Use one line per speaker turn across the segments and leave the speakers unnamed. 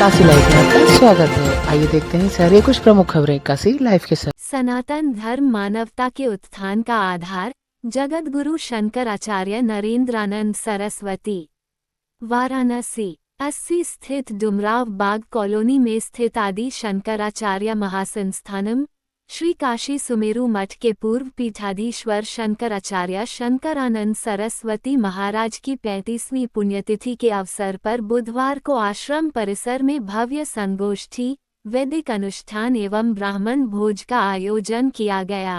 Kashi live में आपका स्वागत है। आइए देखते हैं सारे कुछ प्रमुख खबरें काशी लाइव के साथ।
सनातन धर्म मानवता के उत्थान का आधार, जगत गुरु शंकराचार्य नरेंद्रानंद सरस्वती। वाराणसी 80 स्थित डुमराव बाग कॉलोनी में स्थित आदि शंकराचार्य महासंस्थानम श्री काशी सुमेरु मठ के पूर्व पीठाधीश्वर शंकराचार्य शंकरानंद सरस्वती महाराज की 35वीं पुण्यतिथि के अवसर पर बुधवार को आश्रम परिसर में भव्य संगोष्ठी, वैदिक अनुष्ठान एवं ब्राह्मण भोज का आयोजन किया गया।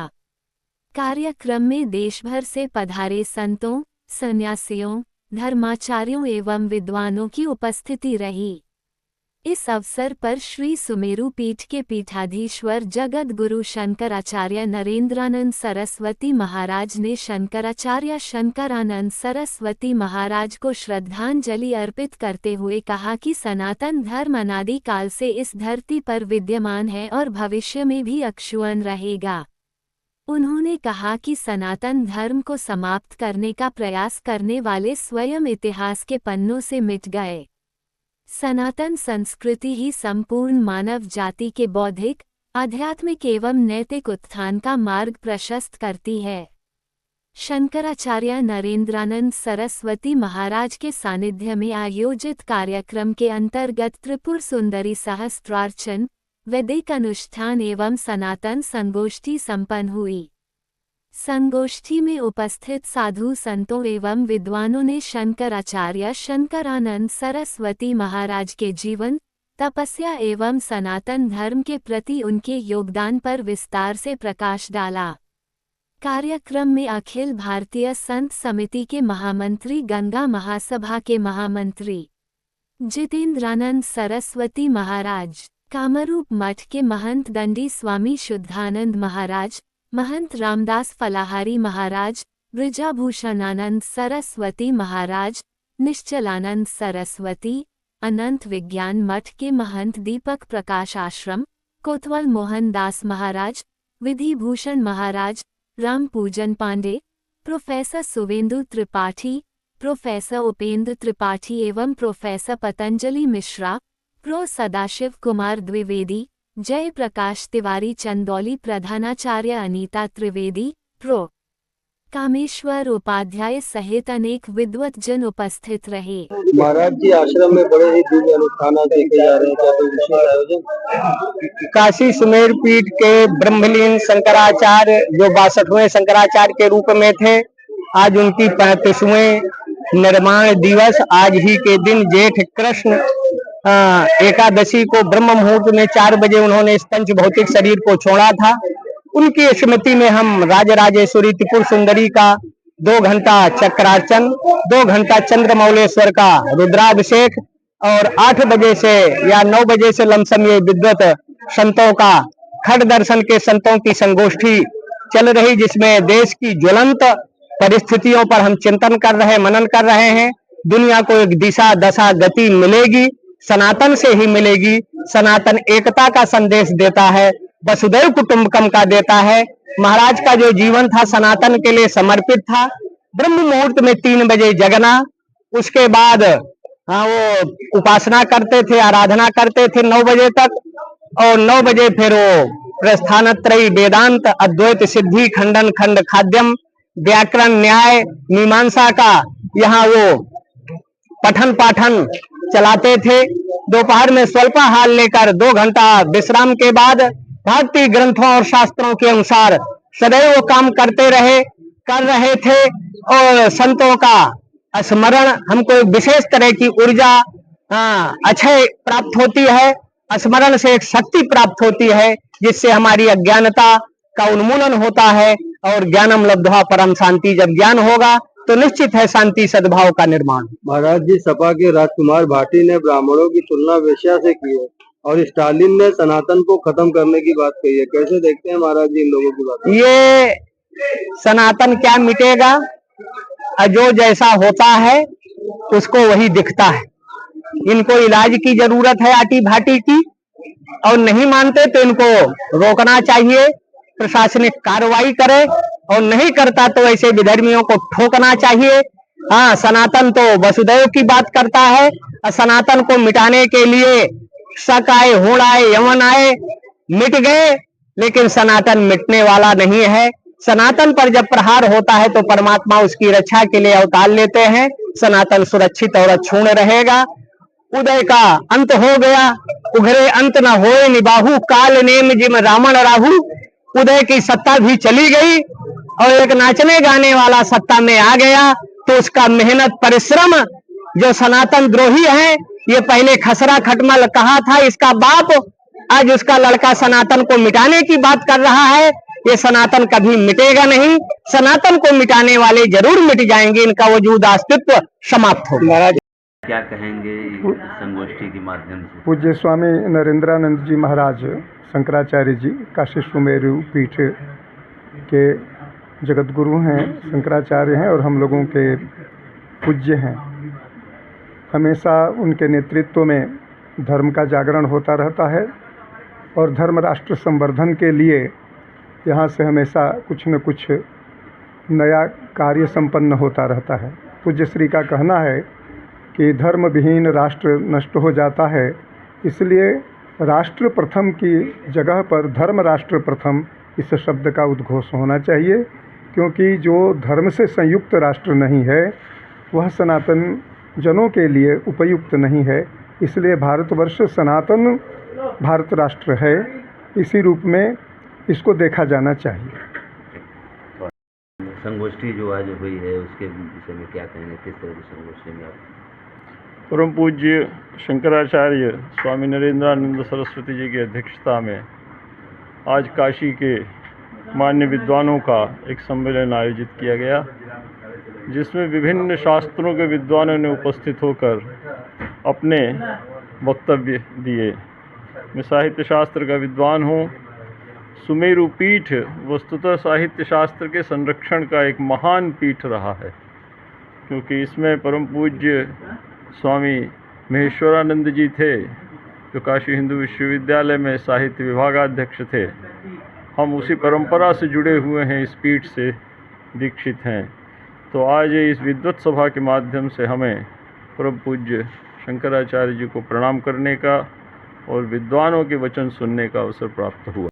कार्यक्रम में देशभर से पधारे संतों, सन्यासियों, धर्माचार्यों एवं विद्वानों की उपस्थिति रही। इस अवसर पर श्री सुमेरु पीठ के पीठाधीश्वर जगत गुरु शंकराचार्य नरेंद्रानंद सरस्वती महाराज ने शंकराचार्य शंकरानंद सरस्वती महाराज को श्रद्धांजलि अर्पित करते हुए कहा कि सनातन धर्म अनादि काल से इस धरती पर विद्यमान है और भविष्य में भी अक्षुण्ण रहेगा। उन्होंने कहा कि सनातन धर्म को समाप्त करने का प्रयास करने वाले स्वयं इतिहास के पन्नों से मिट गए। सनातन संस्कृति ही संपूर्ण मानव जाति के बौद्धिक, आध्यात्मिक एवं नैतिक उत्थान का मार्ग प्रशस्त करती है। शंकराचार्य नरेंद्रानंद सरस्वती महाराज के सानिध्य में आयोजित कार्यक्रम के अंतर्गत त्रिपुर सुंदरी सहस्त्रार्चन, वैदिक अनुष्ठान एवं सनातन संगोष्ठी संपन्न हुई। संगोष्ठी में उपस्थित साधु संतों एवं विद्वानों ने शंकराचार्य शंकरानंद सरस्वती महाराज के जीवन, तपस्या एवं सनातन धर्म के प्रति उनके योगदान पर विस्तार से प्रकाश डाला। कार्यक्रम में अखिल भारतीय संत समिति के महामंत्री, गंगा महासभा के महामंत्री जितेंद्रानंद सरस्वती महाराज, कामरूप मठ के महंत दंडी स्वामी शुद्धानंद महाराज, महंत रामदास फलाहारी महाराज, ब्रजाभूषणानंद सरस्वती महाराज, निश्चलानंद सरस्वती, अनंत विज्ञान मठ के महंत दीपक प्रकाश आश्रम, कोतवाल मोहन दास महाराज, विधि भूषण महाराज, राम पूजन पांडे, प्रोफेसर सुवेंदु त्रिपाठी, प्रोफेसर उपेंद्र त्रिपाठी एवं प्रोफेसर पतंजलि मिश्रा, प्रो सदाशिव कुमार द्विवेदी, जय प्रकाश तिवारी चंदौली, प्रधानाचार्य अनीता त्रिवेदी, प्रो कामेश्वर उपाध्याय सहित अनेक विद्वत जन उपस्थित रहे।
महाराज जी आश्रम में बड़े ही दिव्य अनुष्ठान देखे जा रहे हैं, क्या कोई विशेष आयोजन?
काशी सुमेर पीठ के ब्रह्मलीन शंकराचार्य जो 62वें शंकराचार्य के रूप में थे, आज उनकी 35वें निर्माण दिवस, आज ही के दिन जेठ कृष्ण एकादशी को ब्रह्म मुहूर्त में 4 बजे उन्होंने इस पंच भौतिक शरीर को छोड़ा था। उनकी स्मृति में हम राजराजेश्वरी त्रिपुर सुंदरी का 2 घंटा चक्रार्चन, 2 घंटा चंद्रमौलेश्वर का रुद्राभिषेक और 8 बजे से या 9 बजे से लमसम ये विद्वत संतों का खड़ दर्शन के संतों की संगोष्ठी चल रही, जिसमें देश की ज्वलंत परिस्थितियों पर हम चिंतन कर रहे, मनन कर रहे हैं। दुनिया को एक दिशा दशा गति मिलेगी, सनातन से ही मिलेगी। सनातन एकता का संदेश देता है, वसुदैव कुटुंबकम का देता है। महाराज का जो जीवन था सनातन के लिए समर्पित था। ब्रह्म मुहूर्त में 3 बजे जगना, उसके बाद वो उपासना करते थे, आराधना करते थे 9 बजे तक, और 9 बजे फिर वो प्रस्थानत्रयी वेदांत अद्वैत सिद्धि खंडन खंड खाद्यम व्याकरण न्याय मीमांसा का यहाँ वो पठन पाठन चलाते थे। दोपहर में स्वल्पाहार लेकर 2 घंटा विश्राम के बाद भक्ति ग्रंथों और शास्त्रों के अनुसार सदैव वो काम करते कर रहे थे। और संतों का स्मरण हमको एक विशेष तरह की ऊर्जा अक्षय प्राप्त होती है। स्मरण से एक शक्ति प्राप्त होती है, जिससे हमारी अज्ञानता का उन्मूलन होता है और ज्ञानम लब्ध्वा परम शांति। जब ज्ञान होगा तो निश्चित है शांति सद्भाव का निर्माण।
महाराज जी सपा के राजकुमार भाटी ने ब्राह्मणों की तुलना वेश्या से की है और स्टालिन ने सनातन को खत्म करने की बात कही है, कैसे देखते हैं महाराज जी इन लोगों की बात?
ये सनातन क्या मिटेगा, जो जैसा होता है उसको वही दिखता है। इनको इलाज की जरूरत है आटी भाटी की, और नहीं मानते तो इनको रोकना चाहिए, प्रशासनिक कार्रवाई करे, और नहीं करता तो ऐसे विधर्मियों को ठोकना चाहिए। हाँ, सनातन तो वसुदैव की बात करता है, सनातन को मिटाने के लिए शक आए, हुण आए, यमन आए, मिट गए, लेकिन सनातन मिटने वाला नहीं है। सनातन पर जब प्रहार होता है तो परमात्मा उसकी रक्षा के लिए अवतार लेते हैं। सनातन सुरक्षित और अक्षुण्ण रहेगा। उदय का अंत हो गया, उघरे अंत न होए निबाहु, काल नेम जिम रावण राहु। उदय की सत्ता भी चली गई और एक नाचने गाने वाला सत्ता में आ गया, तो उसका मेहनत परिश्रम जो सनातन द्रोही है, ये पहले खसरा खटमल कहा था इसका बाप, आज उसका लड़का सनातन को मिटाने की बात कर रहा है। ये सनातन कभी मिटेगा नहीं, सनातन को मिटाने वाले जरूर मिट जाएंगे, इनका वजूद अस्तित्व समाप्त हो।
क्या कहेंगे इस संगोष्ठी के माध्यम से?
पूज्य स्वामी नरेंद्रानंद जी महाराज शंकराचार्य जी काशी सुमेरु पीठ के जगतगुरु हैं, शंकराचार्य हैं और हम लोगों के पूज्य हैं। हमेशा उनके नेतृत्व में धर्म का जागरण होता रहता है और धर्म राष्ट्र संवर्धन के लिए यहाँ से हमेशा कुछ न कुछ नया कार्य संपन्न होता रहता है। पूज्य श्री का कहना है कि धर्म विहीन राष्ट्र नष्ट हो जाता है, इसलिए राष्ट्र प्रथम की जगह पर धर्म राष्ट्र प्रथम इस शब्द का उद्घोष होना चाहिए, क्योंकि जो धर्म से संयुक्त राष्ट्र नहीं है वह सनातन जनों के लिए उपयुक्त नहीं है। इसलिए भारतवर्ष सनातन भारत राष्ट्र है, इसी रूप में इसको देखा जाना चाहिए।
संगोष्ठी जो आज हुई है उसके विषय में क्या कहेंगे? किस तरह की संगोष्ठी में आप?
परम पूज्य शंकराचार्य स्वामी नरेंद्रानंद सरस्वती जी की अध्यक्षता में आज काशी के मान्य विद्वानों का एक सम्मेलन आयोजित किया गया, जिसमें विभिन्न शास्त्रों के विद्वानों ने उपस्थित होकर अपने वक्तव्य दिए। मैं साहित्य शास्त्र का विद्वान हूँ। सुमेरु पीठ वस्तुतः साहित्य शास्त्र के संरक्षण का एक महान पीठ रहा है, क्योंकि इसमें परम पूज्य स्वामी महेश्वरानंद जी थे, जो काशी हिंदू विश्वविद्यालय में साहित्य विभागाध्यक्ष थे। हम उसी परंपरा से जुड़े हुए हैं, इस पीठ से दीक्षित हैं। तो आज इस विद्वत सभा के माध्यम से हमें परम पूज्य शंकराचार्य जी को प्रणाम करने का और विद्वानों के वचन सुनने का अवसर प्राप्त हुआ।